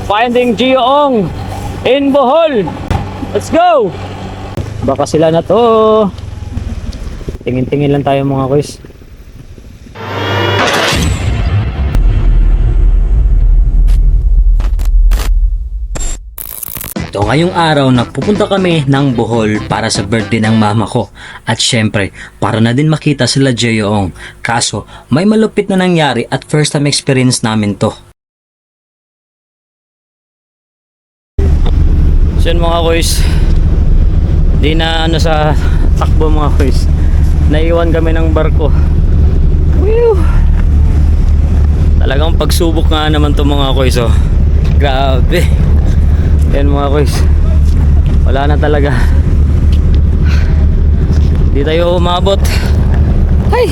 Finding Gioong in Bohol. Let's go! Baka sila na to. Tingin-tingin lang tayo mga kuys. So ngayong araw nagpupunta kami ng Bohol para sa birthday ng mama ko. At syempre, para na din makita sila Gioong. Kaso, may malupit na nangyari at first time experience namin to. So yun mga kuys, di na ano sa takbo mga kuys, naiwan kami ng barko. Whew! Talagang pagsubok nga naman to mga kuys, oh. Grabe. Yan mga kuys, wala na talaga, di tayo umabot. Ay!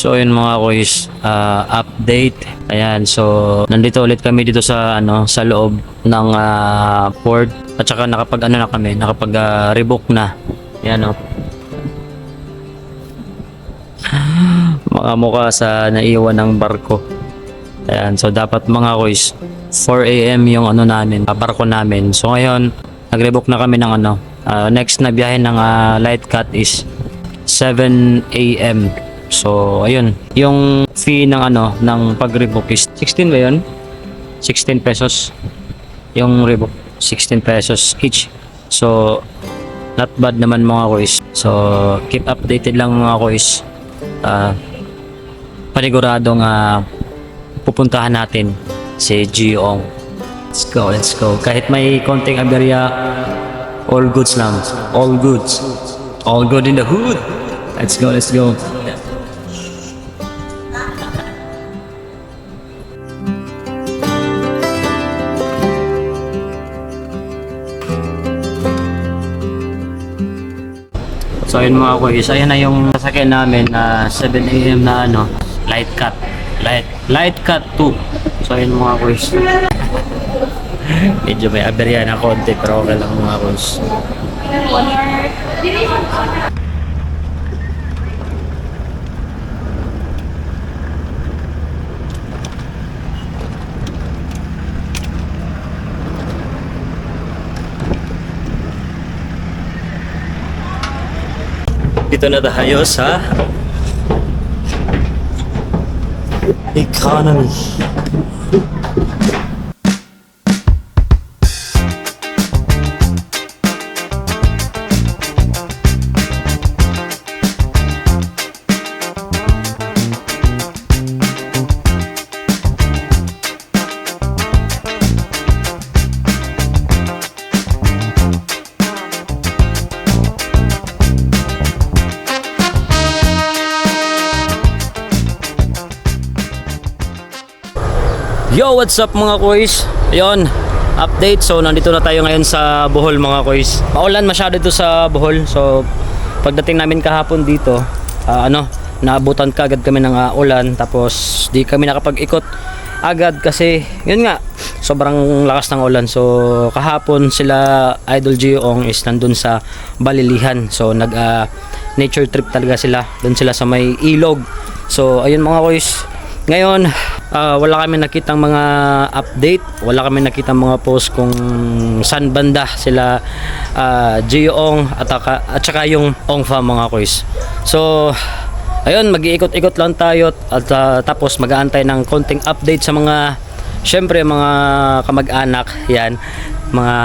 So yun mga kuys, update. Ayan, so nandito ulit kami dito sa sa loob ng port at saka nakapag na kami, nakapag rebook na. Ayan oh. Mga mukha sa naiwan ng barko. Ayan, so dapat mga kuys 4 AM yung namin, barko namin. So ngayon nag-rebook na kami ng next na biyahe ng light cut is 7 AM. So ayun, yung fee ng ng pag-rebook is 16 ba yun? 16 pesos yung rebook, 16 pesos each. So not bad naman mga kuys. So keep updated lang mga kuys. Paniguradong pupuntahan natin si Gioong. Let's go. Kahit may konting aberya, all goods lang. All goods. All good in the hood. Let's go. So ayun mga kuys, ayan na yung sasakyan namin na 7 AM na light cut. Light cut 2. So ayun mga kuys. Medyo may aberya na konti pero okay lang mga kuys. Dito na tayo sa economy. Yo, what's up mga kuys? Ayun, update. So nandito na tayo ngayon sa Bohol mga kuys. Maulan masyado dito sa Bohol. So pagdating namin kahapon dito, naabutan kaagad kami ng ulan. Tapos di kami nakapag-ikot agad kasi yun nga, sobrang lakas ng ulan. So kahapon sila Idol Gioong is nandun sa Balilihan. So nag nature trip talaga sila. Doon sila sa may ilog. So ayun mga kuys, ngayon wala kami nakitang mga update, wala kami nakitang mga post kung saan banda sila Gioong at saka yung Ongfa mga kuys. So ayun, mag-iikot-ikot lang tayo at tapos mag-aantay ng konting update sa mga, syempre mga kamag-anak yan, mga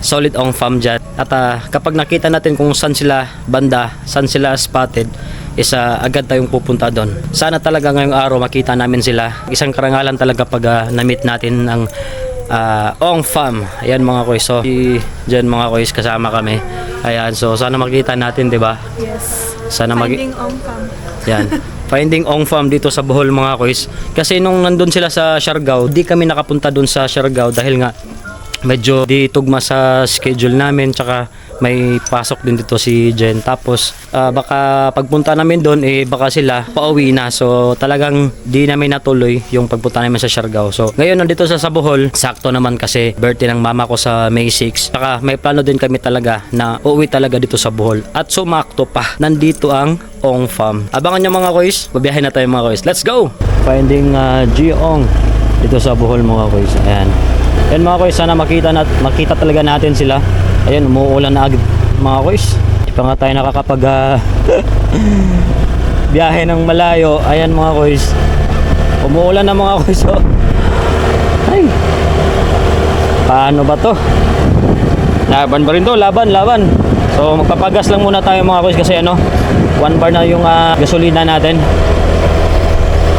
solid Ongfam dyan. At kapag nakita natin kung saan sila banda, saan sila spotted, is agad tayong pupunta doon. Sana talaga ngayong araw makita namin sila. Isang karangalan talaga pag na-meet natin ng Ongfam. Ayan mga kuys. So dyan mga kuys, kasama kami. Ayan, so sana makita natin, di ba? Yes. Sana Finding Ongfam. Yan. Finding Ongfam dito sa Bohol mga kuys. Kasi nung nandun sila sa Siargao, di kami nakapunta doon sa Siargao dahil nga medyo di tugma sa schedule namin, tsaka may pasok din dito si Jen. Tapos baka pagpunta namin doon baka sila pauwi na. So talagang di namin natuloy yung pagpunta namin sa Siargao. So ngayon nandito sa Bohol, sakto naman kasi birthday ng mama ko sa May 6. Saka may plano din kami talaga na uuwi talaga dito sa Bohol. At sumakto pa, nandito ang Ong Farm. Abangan nyo mga kois, babiyahin na tayo mga kois. Let's go! Finding Ong dito sa Bohol mga kois. Ayan. Yan mga kois, sana makita talaga natin sila. Ayan, umuulan na agad mga kois. Di pa nga tayo nakakapag biyahe ng malayo. Ayan mga kois. Umuulan na mga kois. Oh. Ay. Paano ba to? Laban ba rin to? Laban. So magpapagas lang muna tayo mga kois kasi 1 bar na yung gasolina natin.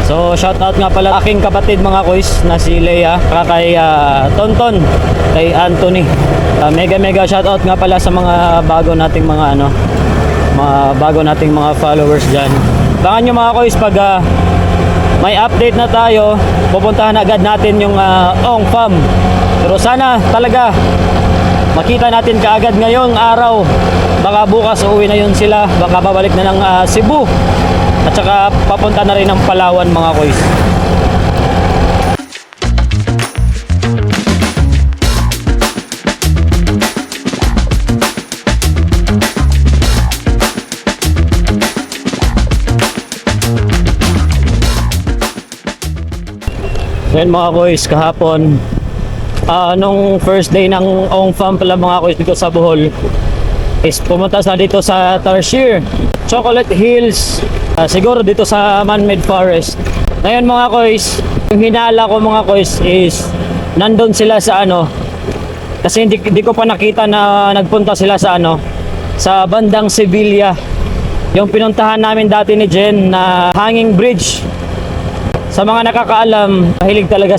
So shout out nga pala aking kapatid mga kois na si Leia, kay Tonton, kay Anthony. Mega shout out nga pala sa mga bago nating mga followers diyan. Abangan nyo mga kois pag may update na tayo, pupuntahan agad natin yung Ong Farm. Pero sana talaga makita natin kaagad ngayong araw. Baka bukas uuwi na yun sila, baka babalik na ng Cebu. At saka papunta na rin ng Palawan mga kois. Yan mga kois, kahapon nung first day ng Ong Farm pala mga kois dito sa Bohol is pumunta sa dito sa Tarsier, Chocolate Hills, siguro dito sa Man-Made Forest. Ngayon mga kois, yung hinala ko mga kois is nandun sila sa kasi hindi ko pa nakita na nagpunta sila sa sa bandang Sevilla, yung pinuntahan namin dati ni Jen na hanging bridge. Sa mga nakakaalam, mahilig talaga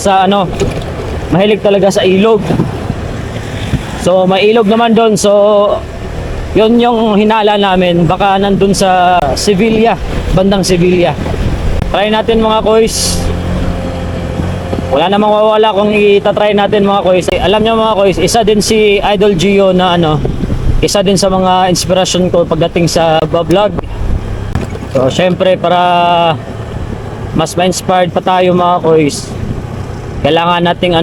sa ilog. So may ilog naman doon. So yun yung hinala namin, baka nandun sa Sevilla, bandang Sevilla. Try natin mga kois. Wala namang mawawala kung itatry natin mga kois. Alam nyo mga kois, isa din si Idol Gio na isa din sa mga inspirasyon ko pagdating sa vlog. So syempre para mas ma-inspired pa tayo mga kois, kailangan nating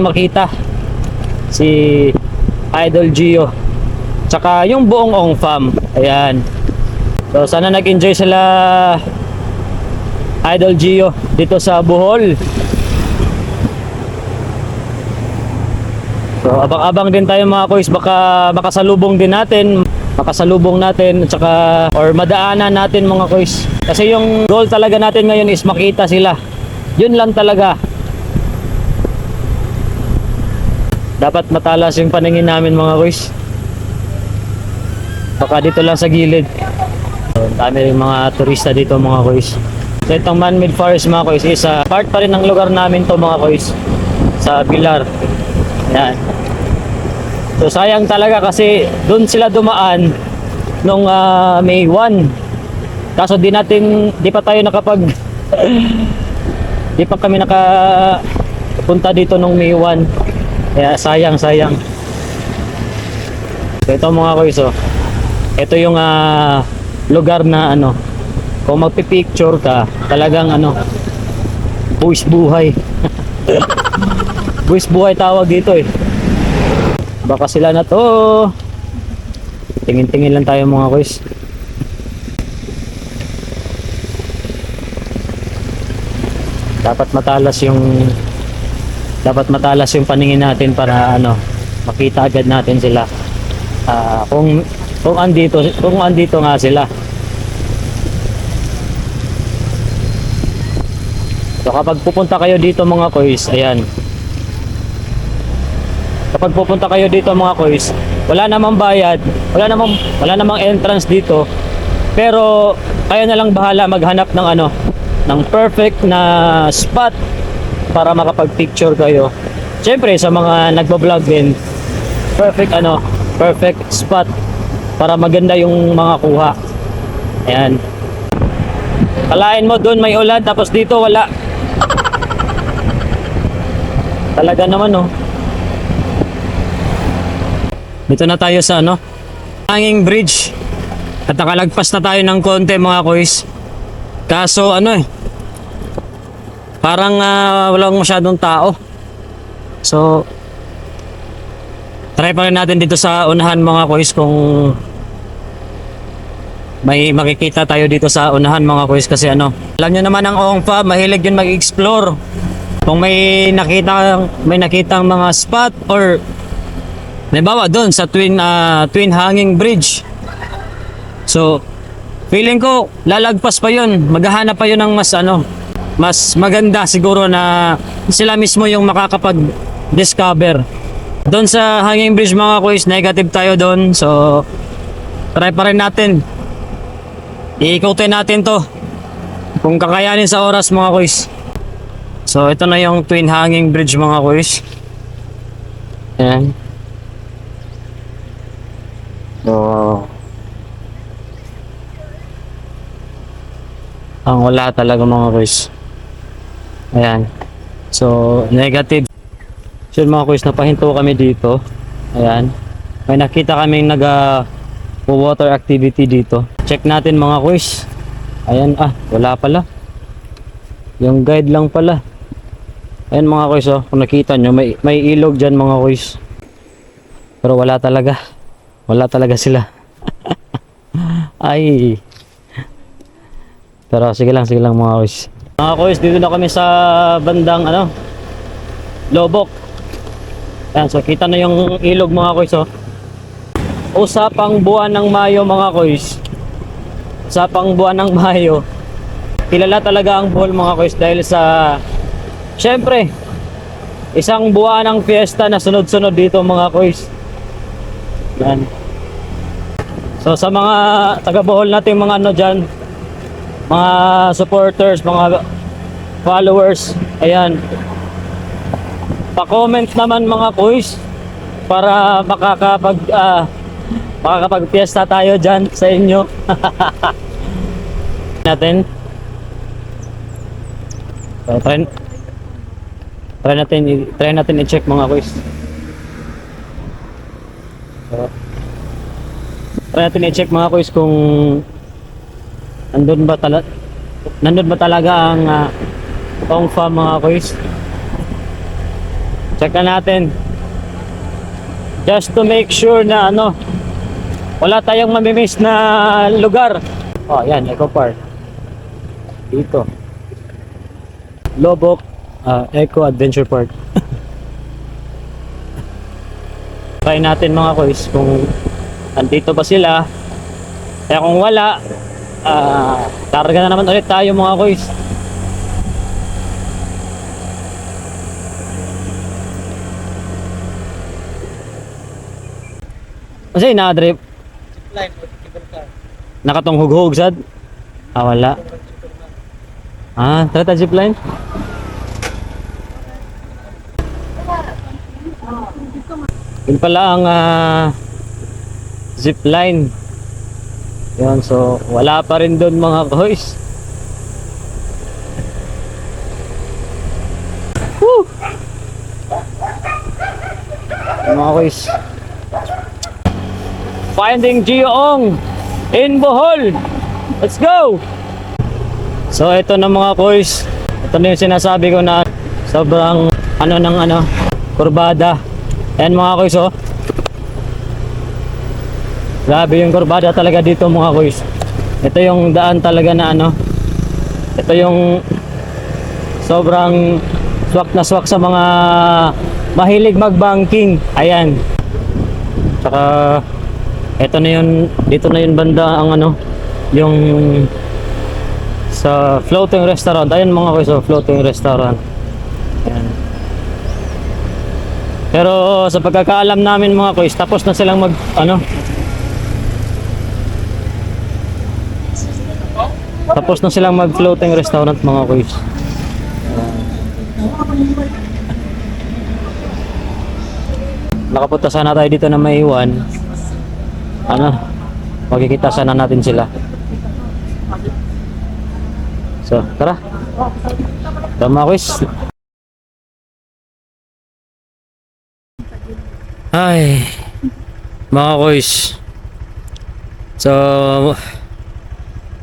makita si Idol Gio tsaka yung buong Ong Farm. Ayan. So sana nag-enjoy sila Idol Gio dito sa Bohol. So abang-abang din tayo mga kois, baka makasalubong natin at saka or madaanan natin mga kois. Kasi yung goal talaga natin ngayon is makita sila. Yun lang talaga. Dapat matalas yung paningin namin mga kois. Baka dito lang sa gilid. So, dami rin mga turista dito mga kois. So itong Man-Made Forest mga kois is part pa rin ng lugar namin to mga kois, sa Pilar. Yan. So sayang talaga kasi doon sila dumaan nung May 1. Kaso di pa tayo di pa kami nakapunta dito nung May 1. Kaya sayang. So ito mga kois, ito yung lugar na kung magpipicture ka, talagang buwis buhay. Buwis buhay tawag dito Baka sila na to. Tingin-tingin lang tayo mga kois. Dapat matalas yung paningin natin para makita agad natin sila. Kung andito nga sila. So kapag pupunta kayo dito mga kois, ayan. Kapag pupunta kayo dito mga kois, wala namang bayad, wala namang entrance dito. Pero kayo na lang bahala maghanap ng perfect na spot para makapag-picture kayo. Siyempre sa mga nagbo-vlog din, perfect spot para maganda yung mga kuha. Ayan. Kalain mo doon may ulan tapos dito wala. Talaga naman Dito na tayo sa ano, hanging bridge. At nakalagpas na tayo ng konti mga kuys. Kaso ano eh, parang walang masyadong tao. So, try pa rin natin dito sa unahan mga kuys kung may makikita tayo dito sa unahan mga kuys kasi ano. Alam nyo naman ang ONGFA, mahilig yun mag-explore. Kung may nakitang mga spot or halimbawa doon sa twin hanging bridge. So, feeling ko lalagpas pa yun, maghahanap pa yun ng mas maganda siguro na sila mismo yung makakapag-discover. Doon sa hanging bridge mga kuys, negative tayo doon. So, try pa rin natin. Iikutin natin to kung kakayanin sa oras mga kuys. So, ito na yung twin hanging bridge mga kuys. Ayan. So, ang wala talaga mga kuys. Ayan. So, negative. So, mga kuys, napahinto kami dito. Ayan. May nakita kaming water activity dito. Check natin mga kuys. Ayan, wala pala. Yung guide lang pala. Ayan mga kuys, oh. Kung nakita nyo, may ilog dyan mga kuys. Pero wala talaga. Wala talaga sila. Ay. Pero sige lang mga kuys. Mga kuys, dito na kami sa bandang Lobok. Ayan, so kita na yung ilog mga kuys, oh. Usapang buwan ng Mayo mga kuys. Usapang buwan ng Mayo. Kilala talaga ang Bohol mga kuys dahil sa syempre isang buwan ng fiesta na sunod-sunod dito mga kuys. Yan. So sa mga taga Bohol nating mga dyan, mga supporters, mga followers, ayan. Pa-comment naman mga kuys para makakapag-fiesta tayo dyan sa inyo. Natin. So, try natin i-check mga kuys. So, try natin i-check mga kuys kung nandun ba talaga ang ONGFA mga kuys. Check na natin. Just to make sure na wala tayong mamimiss na lugar. Oh, yan, Eco Park. Dito. Lobok Eco Adventure Park. Try natin mga kuys kung andito ba sila. Kaya kung wala, targa na naman ulit tayo mga kuys. Kasi na-drip. Nakatong hughog sad? Wala. Tara zipline. Yun pala ang zipline. Yan, so wala pa rin doon mga boys. Woo! Mga boys. Finding Gioong in Bohol. Let's go! So ito na mga boys. Ito na yung sinasabi ko na sobrang kurbada. Ayan mga boys, oh. Grabe yung kurbada talaga dito mga boys. Ito yung daan talaga na ito yung sobrang swak na swak sa mga mahilig mag-banking. Ayan. Tsaka ito na yun, dito na yun banda ang yung sa floating restaurant. Ayan mga boys, oh, floating restaurant. Ayan. Pero sa pagkakaalam namin mga boys, tapos na silang tapos na silang mag floating restaurant mga boys. Nakapunta sana tayo dito na may iwan. Makikita sana natin sila. So, tara. Tama kuys. Ay. mga kois. So,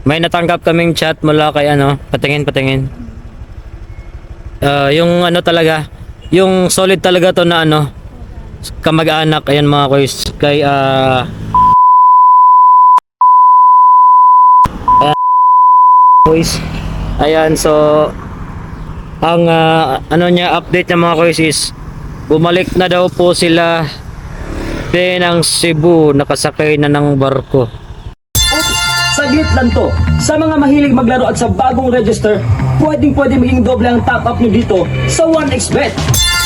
may natanggap kaming chat mula kay patingin. Yung talaga, yung solid talaga to na kamag-anak, ayan mga kois, kay kois. Ayan, so ang update niya mga kois is bumalik na daw po sila ng Cebu, nakasakay na ng barko. Saglit lang to. Sa mga mahilig maglaro at sa bagong register, pwedeng maging doble ang top up nyo dito sa 1xBet.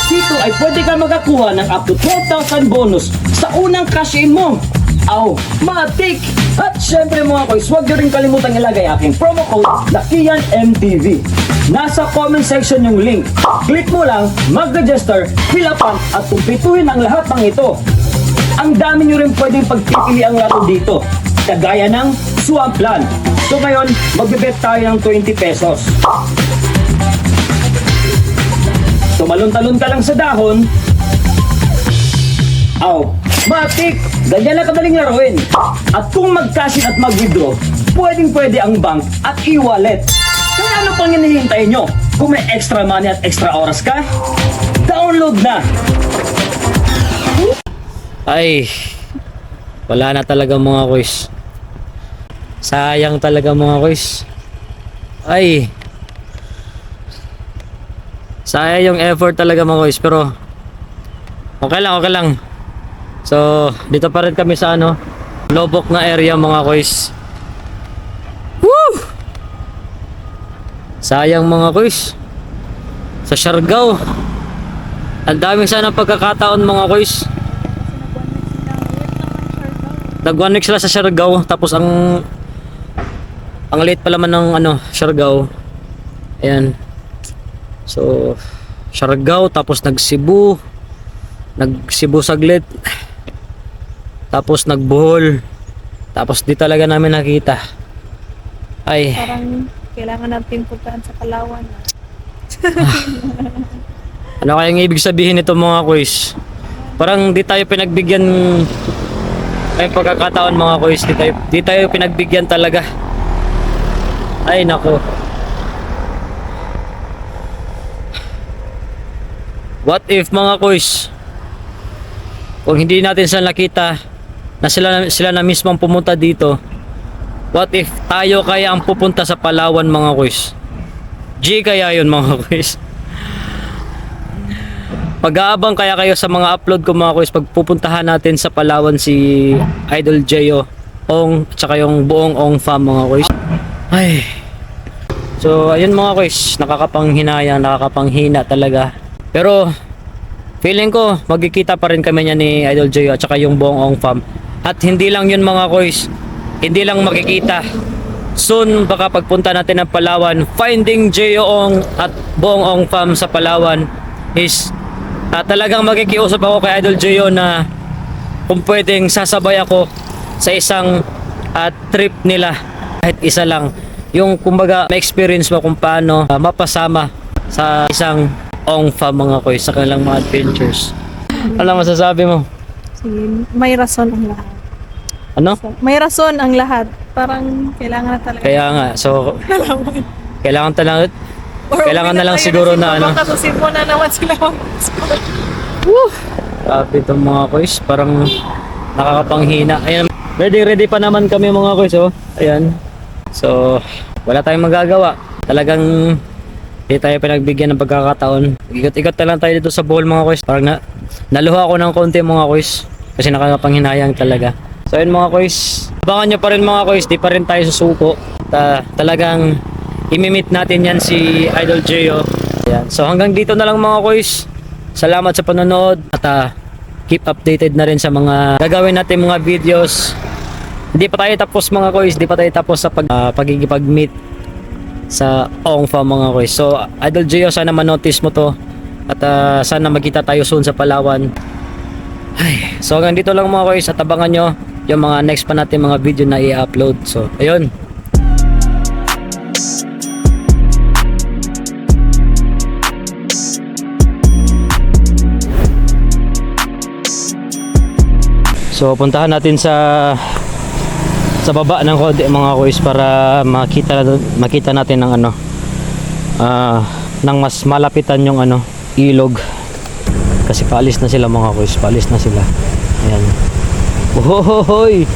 Dito ay pwede ka makakuha ng up to 12,000 bonus sa unang cash in mo. Aw, matik! At syempre mga kois, huwag nyo rin kalimutang ilagay aking promo code LakianMTV. Nasa comment section yung link. Click mo lang, mag-register, fill up at kumpletuhin ang lahat ng ito. Ang dami nyo rin pwedeng pagpipili ang laro dito, kagaya ng Swampland. So ngayon, magbibet tayo ng 20 pesos. Tumalon-talon ka lang sa dahon. Aw, matik! Ganyan lang kadaling laruin. At kung mag-cash in at mag-withdraw, pwede ang bank at e-wallet. Kaya ano pang hinihintay nyo? Kung may extra money at extra oras ka, download na! Ay, wala na talaga mga kois. Sayang talaga mga kois. Ay, sayang yung effort talaga mga kois. Pero okay lang. So dito pa rin kami sa Lobok na area mga kois. Woo! Sayang mga kois. Sa Siargao, ang daming sana pagkakataon mga kois. Nag 1 week sila sa Siargao, tapos ang late pala man ng Siargao. Ayan. So Siargao, tapos nag-Cebu saglit. Tapos nag-Bohol. Tapos di talaga namin nakita. Ay, Parang kailangan natin puntahan sa Palawan. ano kayang ibig sabihin nito mga kois? Parang di tayo pinagbigyan ay pagkakataon mga kois, di tayo pinagbigyan talaga. Ay nako. What if mga kois, kung hindi natin sila nakita, na sila na mismong pumunta dito, what if tayo kaya ang pupunta sa Palawan mga kois? G kaya yun mga kois. Pag-aabang kaya kayo sa mga upload ko mga kois pag pupuntahan natin sa Palawan si Idol Jeyo Ong at saka yung buong Ong fam mga kois. Ay. So ayun mga kois, nakakapanghinayang, nakakapanghina talaga. Pero feeling ko magkikita pa rin kami niya ni Idol Jeyo at saka yung buong Ong fam. At hindi lang yun mga kois, hindi lang makikita. Soon baka pagpunta natin ng Palawan, finding Jeyo Ong at buong Ong fam sa Palawan is talagang makikiusap ako kay Idol Jeyo na kung pwedeng sasabay ako sa isang trip nila, kahit isa lang, yung kumbaga ma-experience mo kung paano mapasama sa isang Ong fam mga koy sa kanilang mga adventures. Ano masasabi mo? Sige, may rason ang lahat. Ano? May rason ang lahat. Parang kailangan na talaga. Kaya nga, so kailangan talaga kailangan na lang siguro na Baka susimpo na naman sila. Grabe itong mga koys, parang nakakapanghina. Ayan, ready pa naman kami mga koys, oh. Ayan. So, wala tayong magagawa. Talagang hindi tayo pinagbigyan ng pagkakataon. Ikot-ikot na lang tayo dito sa Bohol mga koys. Parang naluha ako ng konti mga koys, kasi nakakapanghinayang talaga. So ayun mga koys, abangan nyo pa rin mga koys, di pa rin tayo susuko. Talagang imimit natin yan si Idol Jeyo. Ayan. So hanggang dito na lang mga koys. Salamat sa panonood at keep updated na rin sa mga gagawin natin mga videos. Hindi pa tayo tapos mga koys, hindi pa tayo tapos sa pagigipag-meet sa Ong fam mga koys. So Idol Jeyo, sana ma-notice mo to at sana magkita tayo soon sa Palawan. Ay, so hanggang dito lang mga koys, at abangan nyo yung mga next pa natin mga video na i-upload. So ayun. So puntahan natin sa baba ng konti mga kuys para makita natin ng ano nang mas malapitan yung ano ilog. Kasi paalis na sila mga kuys, paalis na sila. Ayan. Ohohoy!